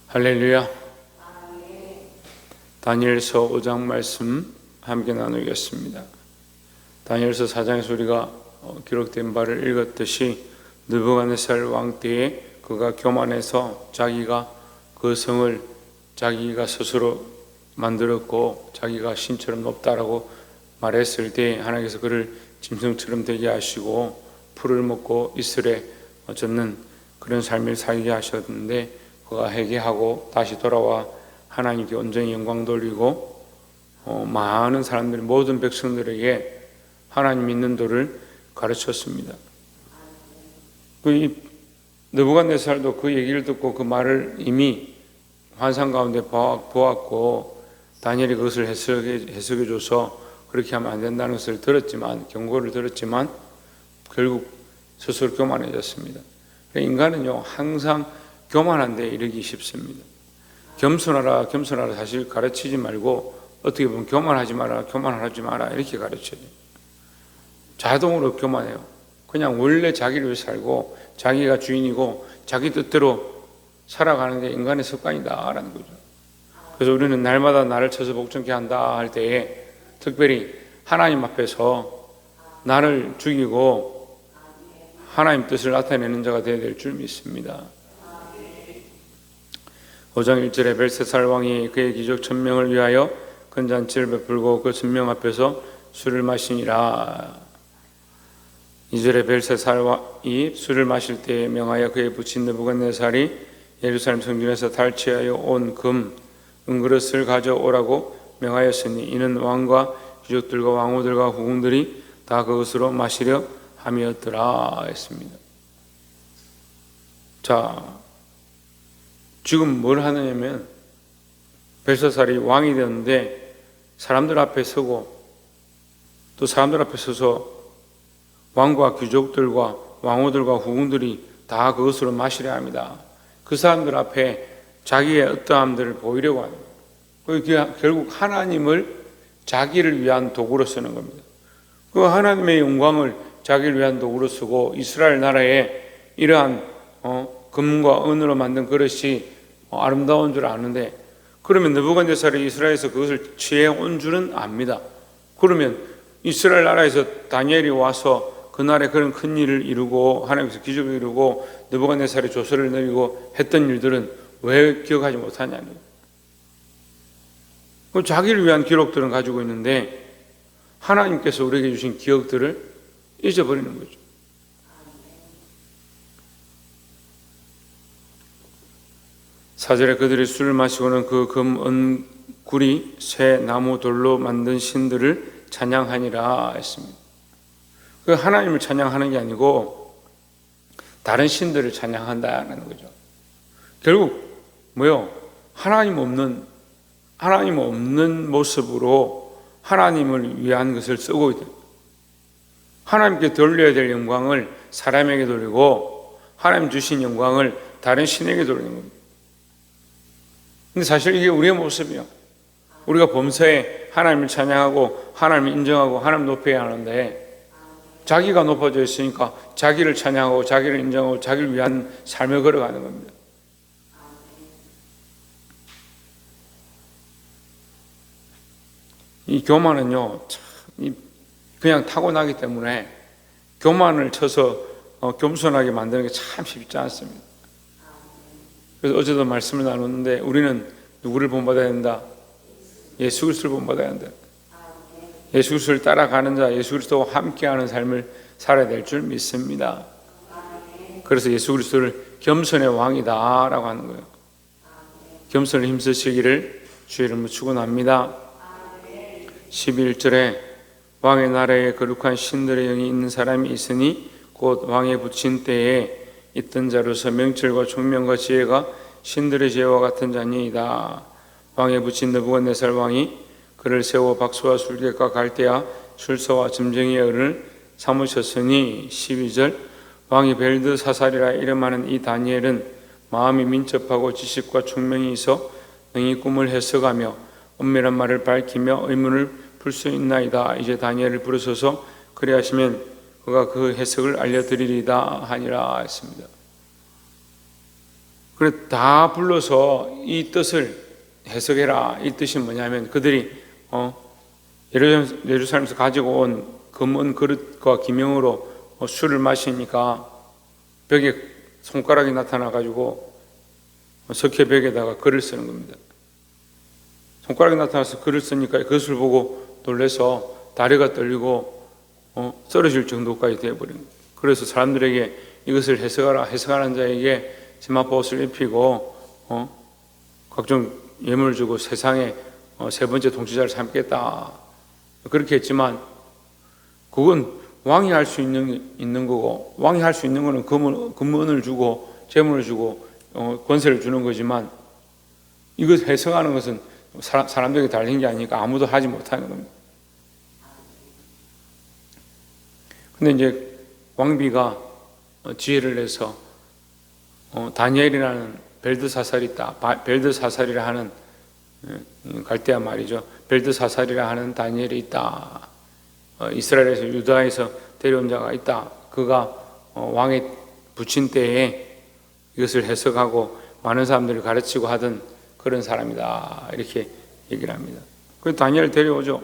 할렐루야. 다니엘서 5장 말씀 함께 나누겠습니다. 다니엘서 4장에서 우리가 기록된 바를 읽었듯이 느부갓네살 왕 때에 그가 교만해서 자기가 그 성을 자기가 스스로 만들었고 자기가 신처럼 높다라고 말했을 때 하나님께서 그를 짐승처럼 되게 하시고 풀을 먹고 이슬에 젖는 그런 삶을 살게 하셨는데 그가 회개하고 다시 돌아와 하나님께 온전히 영광 돌리고 많은 사람들 모든 백성들에게 하나님 믿는 도를 가르쳤습니다. 그 느부갓네살도 그 얘기를 듣고 그 말을 이미 환상 가운데 보았고 다니엘이 그것을 해석해줘서 그렇게 하면 안 된다는 것을 들었지만 경고를 들었지만 결국 스스로 교만해졌습니다. 인간은요 항상 교만한 데 이르기 쉽습니다. 겸손하라 사실 가르치지 말고 어떻게 보면 교만하지 마라 이렇게 가르쳐요. 자동으로 교만해요. 그냥 원래 자기를 위해 살고 자기가 주인이고 자기 뜻대로 살아가는 게 인간의 습관이다라는 거죠. 그래서 우리는 날마다 나를 쳐서 복종케 한다 할 때에 특별히 하나님 앞에서 나를 죽이고 하나님 뜻을 나타내는 자가 되어야 될 줄 믿습니다. 5장 1절에 벨사살 왕이 그의 귀족 1000명을 위하여 큰 잔치를 베풀고 그 1000명 앞에서 술을 마시니라. 2절에 벨사살 왕이 술을 마실 때에 명하여 그의 부친 느부갓네살이 예루살렘 성전에서 탈취하여 온 금 은그릇을 가져오라고 명하였으니 이는 왕과 귀족들과 왕후들과 후궁들이 다 그것으로 마시려 함이었더라 했습니다. 자, 지금 뭘 하느냐면 벨사살이 왕이 되었는데 사람들 앞에 서고 또 사람들 앞에 서서 왕과 귀족들과 왕후들과 후궁들이 다 그것으로 마시려 합니다. 그 사람들 앞에 자기의 어떠함들을 보이려고 합니다. 결국 하나님을 자기를 위한 도구로 쓰는 겁니다. 그 하나님의 영광을 자기를 위한 도구로 쓰고 이스라엘 나라에 이러한 금과 은으로 만든 그릇이 아름다운 줄 아는데 그러면 느부갓네살이 이스라엘에서 그것을 취해온 줄은 압니다. 그러면 이스라엘 나라에서 다니엘이 와서 그날에 그런 큰 일을 이루고 하나님께서 기적을 이루고 느부갓네살이 조서를 내리고 했던 일들은 왜 기억하지 못하냐는 거예요. 자기를 위한 기록들은 가지고 있는데 하나님께서 우리에게 주신 기억들을 잊어버리는 거죠. 사절에 그들이 술을 마시고는 그 금, 은, 구리, 쇠, 나무, 돌로 만든 신들을 찬양하니라 했습니다. 그 하나님을 찬양하는 게 아니고 다른 신들을 찬양한다는 거죠. 결국 뭐요? 하나님 없는 모습으로 하나님을 위한 것을 쓰고 있다. 하나님께 돌려야 될 영광을 사람에게 돌리고 하나님 주신 영광을 다른 신에게 돌리는 겁니다. 근데 사실 이게 우리의 모습이요. 우리가 범사에 하나님을 찬양하고 하나님을 인정하고 하나님 높여야 하는데 자기가 높아져 있으니까 자기를 찬양하고 자기를 인정하고 자기를 위한 삶을 걸어가는 겁니다. 이 교만은요 그냥 타고나기 때문에 교만을 쳐서 겸손하게 만드는 게 참 쉽지 않습니다. 그래서 어제도 말씀을 나눴는데 우리는 누구를 본받아야 된다? 예수 그리스도를 본받아야 한다. 예수 그리스도를 따라가는 자, 예수 그리스도와 함께하는 삶을 살아야 될 줄 믿습니다. 그래서 예수 그리스도를 겸손의 왕이다라고 하는 거예요. 겸손을 힘쓰시기를 주의 이름으로 축원합니다. 11절에 왕의 나라에 거룩한 신들의 영이 있는 사람이 있으니 곧 왕의 부친 때에 있던 자로서 명철과 총명과 지혜가 신들의 지혜와 같은 자니이다. 왕의 부친 느부갓네살 왕이 그를 세워 박수와 술객과 갈대와 술서와 점쟁이의 을을 삼으셨으니 12절 왕이 벨드사살이라 이름하는 이 다니엘은 마음이 민첩하고 지식과 총명이 있어 능히 꿈을 해석하며 엄밀한 말을 밝히며 의문을 풀 수 있나이다. 이제 다니엘을 부르소서 그리하시면 그가 그 해석을 알려드리리다 하니라 했습니다. 그래 다 불러서 이 뜻을 해석해라. 이 뜻이 뭐냐면 그들이 예루살렘에서 가지고 온 금은 그릇과 기명으로 술을 마시니까 벽에 손가락이 나타나 가지고 석회 벽에다가 글을 쓰는 겁니다. 손가락이 나타나서 글을 쓰니까 그것을 보고 놀라서 다리가 떨리고 쓰러질 정도까지 되어버린 거예요. 그래서 사람들에게 이것을 해석하라, 해석하는 자에게 세마포옷을 입히고 각종 예물을 주고 세상에 세 번째 통치자를 삼겠다 그렇게 했지만 그건 왕이 할 수 있는 거고, 왕이 할 수 있는 거는 금은을 주고 재물을 주고 권세를 주는 거지만 이것 해석하는 것은 사람들에게 달린 게 아니니까 아무도 하지 못하는 겁니다. 근데 이제 왕비가 지혜를 내서 다니엘이라는 벨드사살이 있다. 벨드사살이라 하는 갈대아 말이죠. 벨드사살이라 하는 다니엘이 있다. 이스라엘에서 유다에서 데려온 자가 있다. 그가 왕에 붙인 때에 이것을 해석하고 많은 사람들을 가르치고 하던 그런 사람이다. 이렇게 얘기를 합니다. 그래서 다니엘을 데려오죠.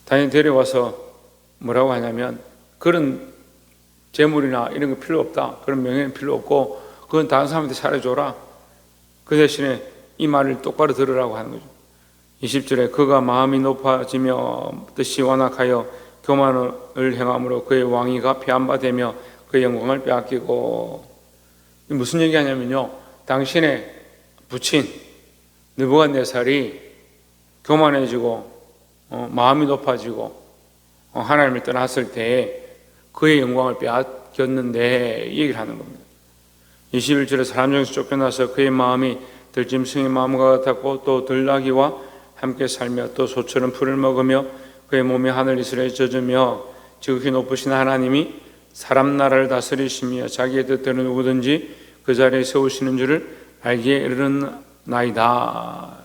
다니엘 데려와서 뭐라고 하냐면 그런 재물이나 이런 거 필요 없다. 그런 명예는 필요 없고 그건 다른 사람한테 차려줘라. 그 대신에 이 말을 똑바로 들으라고 하는 거죠. 20절에 그가 마음이 높아지며 뜻이 완악하여 교만을 행함으로 그의 왕위가 폐한바되며 그의 영광을 빼앗기고. 무슨 얘기하냐면요, 당신의 부친 느부갓네살이 교만해지고 마음이 높아지고 하나님을 떠났을 때 그의 영광을 빼앗겼는데 이 얘기를 하는 겁니다. 21절에 사람 중에서 쫓겨나서 그의 마음이 들짐승의 마음과 같았고 또 들나귀와 함께 살며 또 소처럼 풀을 먹으며 그의 몸이 하늘 이슬에 젖으며 지극히 높으신 하나님이 사람 나라를 다스리시며 자기의 뜻대로 누구든지 그 자리에 세우시는 줄을 알기에 이르는 나이다.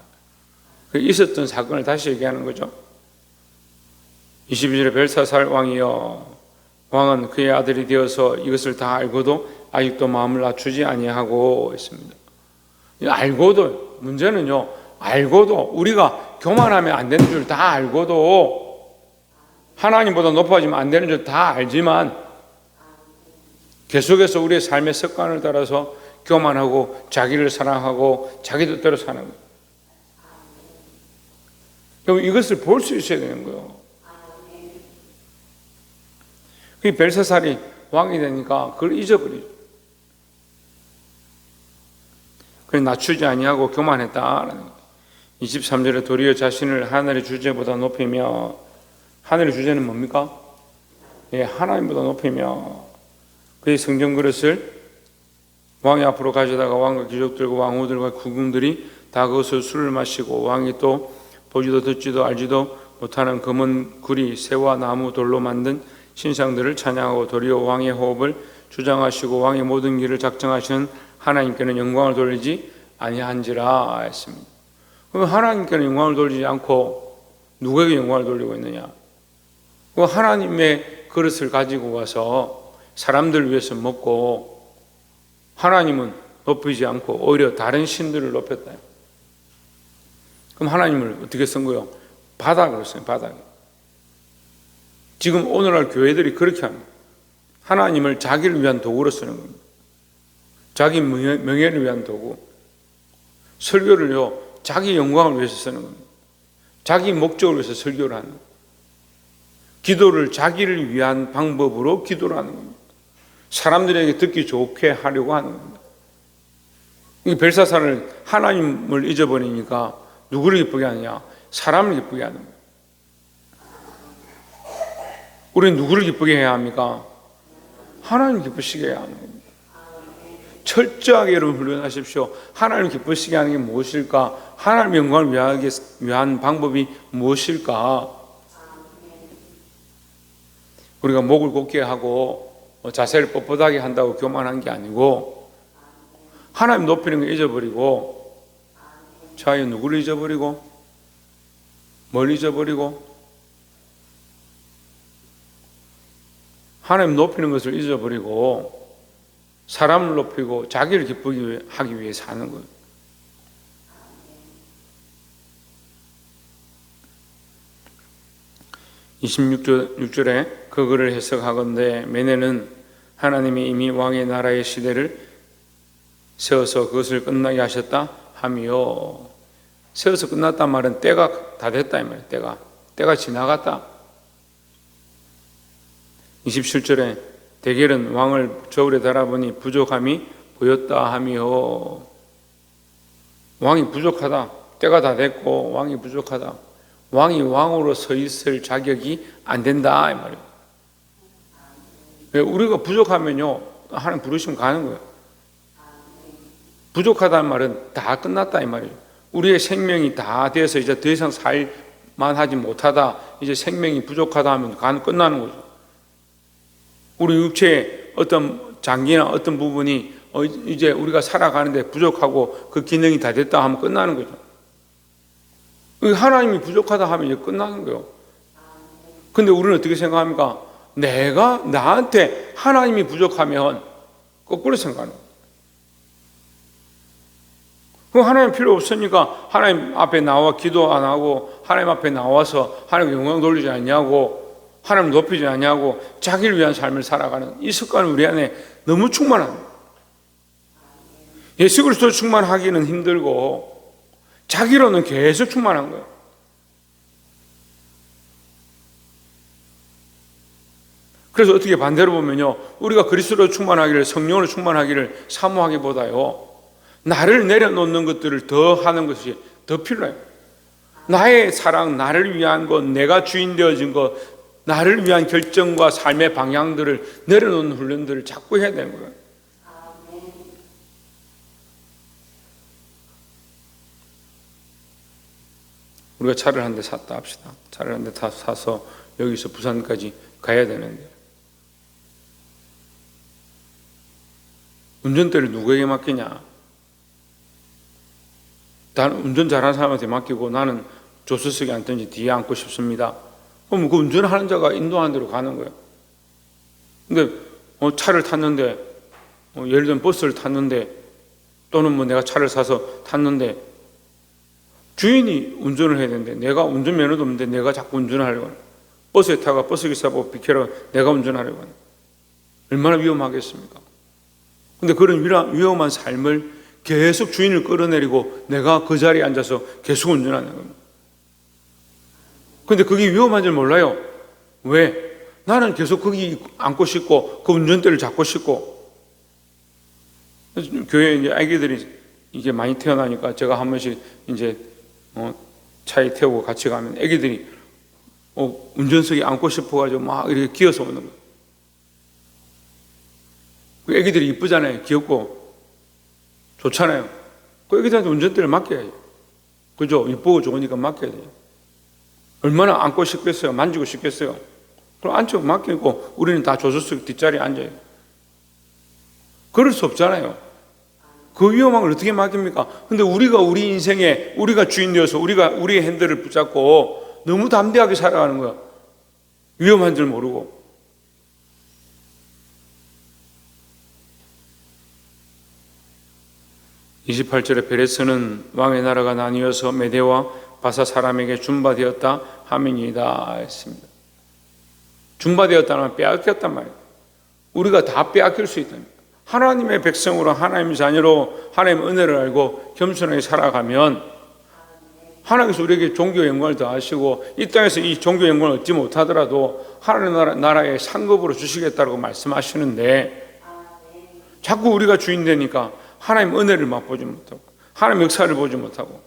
있었던 사건을 다시 얘기하는 거죠. 22절에 벨사살 왕이여, 왕은 그의 아들이 되어서 이것을 다 알고도 아직도 마음을 낮추지 아니하고 있습니다. 알고도, 문제는요, 알고도 우리가 교만하면 안 되는 줄 다 알고도 하나님보다 높아지면 안 되는 줄 다 알지만 계속해서 우리의 삶의 습관을 따라서 교만하고 자기를 사랑하고 자기 뜻대로 사는 거예요. 그럼 이것을 볼 수 있어야 되는 거예요. 그 벨사살이 왕이 되니까 그걸 잊어버리죠. 그래 낮추지 아니하고 교만했다라는 거예요. 23절에 도리어 자신을 하늘의 주제보다 높이며, 하늘의 주제는 뭡니까? 예, 하나님보다 높이며 그의 성전 그릇을 왕이 앞으로 가져다가 왕과 귀족들과 왕후들과 국궁들이 다 그것을 술을 마시고 왕이 또 보지도 듣지도 알지도 못하는 금은 구리, 새와 나무, 돌로 만든 신상들을 찬양하고 도리어 왕의 호흡을 주장하시고 왕의 모든 길을 작정하시는 하나님께는 영광을 돌리지 아니한지라 했습니다. 그럼 하나님께는 영광을 돌리지 않고 누구에게 영광을 돌리고 있느냐? 하나님의 그릇을 가지고 와서 사람들을 위해서 먹고 하나님은 높이지 않고 오히려 다른 신들을 높였다. 그럼 하나님을 어떻게 쓴 거예요? 바닥으로 써요. 바닥에. 지금 오늘날 교회들이 그렇게 합니다. 하나님을 자기를 위한 도구로 쓰는 겁니다. 자기 명예를 위한 도구. 설교를요, 자기 영광을 위해서 쓰는 겁니다. 자기 목적을 위해서 설교를 하는 겁니다. 기도를 자기를 위한 방법으로 기도를 하는 겁니다. 사람들에게 듣기 좋게 하려고 하는 겁니다. 이 벨사살은 하나님을 잊어버리니까 누구를 기쁘게 하느냐? 사람을 기쁘게 하는 거예요. 우리는 누구를 기쁘게 해야 합니까? 하나님 기쁘시게 해야 하는 겁니다. 철저하게 여러분 훈련하십시오. 하나님 기쁘시게 하는 게 무엇일까? 하나님 영광을 위한 방법이 무엇일까? 우리가 목을 곧게 하고 자세를 뻣뻣하게 한다고 교만한 게 아니고 하나님 높이는 걸 잊어버리고 자유 누구를 잊어버리고 뭘 잊어버리고 하나님 높이는 것을 잊어버리고 사람을 높이고 자기를 기쁘게 하기 위해 사는 거예요. (26절에) 그거를 해석하건대 매네는 하나님이 이미 왕의 나라의 시대를 세워서 그것을 끝나게 하셨다 하며, 세워서 끝났단 말은 때가 다 됐다 이 말이에요. 때가 지나갔다. 27절에 대겔은 왕을 저울에 달아보니 부족함이 보였다 하며, 왕이 부족하다, 때가 다 됐고 왕이 부족하다, 왕이 왕으로 서 있을 자격이 안 된다 이 말이에요. 우리가 부족하면요 하나님 부르시면 가는 거예요. 부족하다는 말은 다 끝났다 이 말이에요. 우리의 생명이 다 돼서 이제 더 이상 살만 하지 못하다, 이제 생명이 부족하다 하면 끝나는 거죠. 우리 육체의 어떤 장기나 어떤 부분이 이제 우리가 살아가는데 부족하고 그 기능이 다 됐다 하면 끝나는 거죠. 하나님이 부족하다 하면 이제 끝나는 거예요. 근데 우리는 어떻게 생각합니까? 나한테 하나님이 부족하면 거꾸로 생각하는 거예요. 그럼 하나님 필요 없으니까 하나님 앞에 나와 기도 안 하고 하나님 앞에 나와서 하나님 영광 돌리지 않냐고, 하나님 높이지 않냐고 자기를 위한 삶을 살아가는 이 습관은 우리 안에 너무 충만합니다. 예수 그리스도 충만하기는 힘들고 자기로는 계속 충만한 거예요. 그래서 어떻게 반대로 보면요, 우리가 그리스도로 충만하기를, 성령으로 충만하기를 사모하기보다요 나를 내려놓는 것들을 더 하는 것이 더 필요해요. 나의 사랑, 나를 위한 것, 내가 주인 되어진 것, 나를 위한 결정과 삶의 방향들을 내려놓는 훈련들을 자꾸 해야 되는 거예요. 우리가 차를 한 대 샀다 합시다. 차를 한 대 사서 여기서 부산까지 가야 되는데 운전대를 누구에게 맡기냐? 운전 잘하는 사람한테 맡기고 나는 조수석에 앉든지 뒤에 앉고 싶습니다. 그럼 그 운전하는 자가 인도하는 대로 가는 거예요. 근데 차를 탔는데 예를 들면 버스를 탔는데 또는 내가 차를 사서 탔는데 주인이 운전을 해야 되는데 내가 운전면허도 없는데 내가 자꾸 운전하려고 하는, 버스에 타가 버스기사 보고 비켜라 내가 운전하려고 하는, 얼마나 위험하겠습니까? 근데 그런 위험한 삶을 계속 주인을 끌어내리고 내가 그 자리에 앉아서 계속 운전하는 겁니다. 근데 그게 위험한 줄 몰라요. 왜? 나는 계속 거기 앉고 싶고 그 운전대를 잡고 싶고. 교회에 이제 아기들이 이게 많이 태어나니까 제가 한 번씩 이제 차에 태우고 같이 가면 아기들이 운전석에 앉고 싶어가지고 막 이렇게 기어서 오는 거예요. 그 아기들이 이쁘잖아요. 귀엽고 좋잖아요. 그 아기들한테 운전대를 맡겨야죠. 그죠? 이쁘고 좋으니까 맡겨야 돼요. 얼마나 앉고 싶겠어요? 만지고 싶겠어요? 그럼 앉고 맡기고 우리는 다 조수석 뒷자리에 앉아요. 그럴 수 없잖아요. 그 위험한 걸 어떻게 맡깁니까? 근데 우리가 우리 인생에 우리가 주인 되어서 우리가 우리의 핸들을 붙잡고 너무 담대하게 살아가는 거야. 위험한 줄 모르고. (28절에) 베레스는 왕의 나라가 나뉘어서 메대와 바사 사람에게 준바되었다 하민이다 했습니다. 준바되었다는 빼앗겼단 말이에요. 우리가 다 빼앗길 수 있다. 하나님의 백성으로, 하나님의 자녀로 하나님의 은혜를 알고 겸손하게 살아가면 하나님께서 우리에게 종교 영광을 더하시고 이 땅에서 이 종교 영광을 얻지 못하더라도 하나님 나라의 상급으로 주시겠다고 말씀하시는데 자꾸 우리가 주인 되니까 하나님 은혜를 맛보지 못하고 하나님 역사를 보지 못하고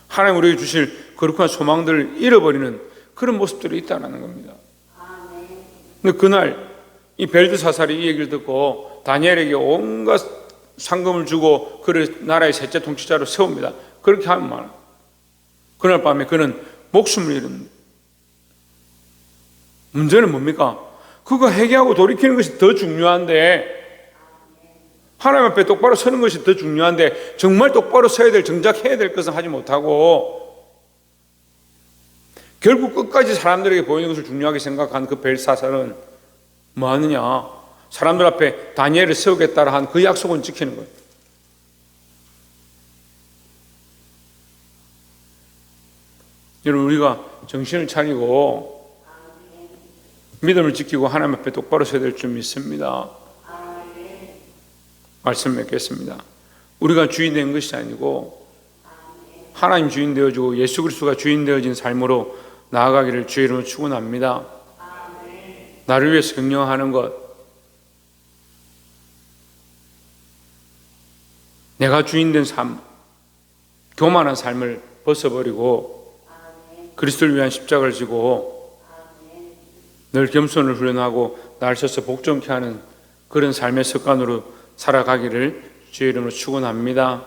하나님 우리에게 주실 거룩한 소망들을 잃어버리는 그런 모습들이 있다는 겁니다. 근데 그날 이 벨드사살이 이 얘기를 듣고 다니엘에게 온갖 상금을 주고 그를 나라의 셋째 통치자로 세웁니다. 그렇게 하면 많아. 그날 밤에 그는 목숨을 잃은. 문제는 뭡니까? 그거 회개하고 돌이키는 것이 더 중요한데, 하나님 앞에 똑바로 서는 것이 더 중요한데 정말 똑바로 서야 될, 정작 해야 될 것은 하지 못하고 결국 끝까지 사람들에게 보이는 것을 중요하게 생각한 그 벨사살은 뭐 하느냐? 사람들 앞에 다니엘을 세우겠다라 한 그 약속은 지키는 거예요. 여러분, 우리가 정신을 차리고 믿음을 지키고 하나님 앞에 똑바로 서야 될 줄 믿습니다. 말씀 맺겠습니다. 우리가 주인 된 것이 아니고 하나님 주인 되어주고 예수 그리스도가 주인 되어진 삶으로 나아가기를 주의 이름으로 축원합니다. 나를 위해서 경영하는 것, 내가 주인 된 삶, 교만한 삶을 벗어버리고 그리스도를 위한 십자가를 지고 늘 겸손을 훈련하고 날 서서 복종케 하는 그런 삶의 습관으로 살아가기를 주의 이름으로 축원합니다.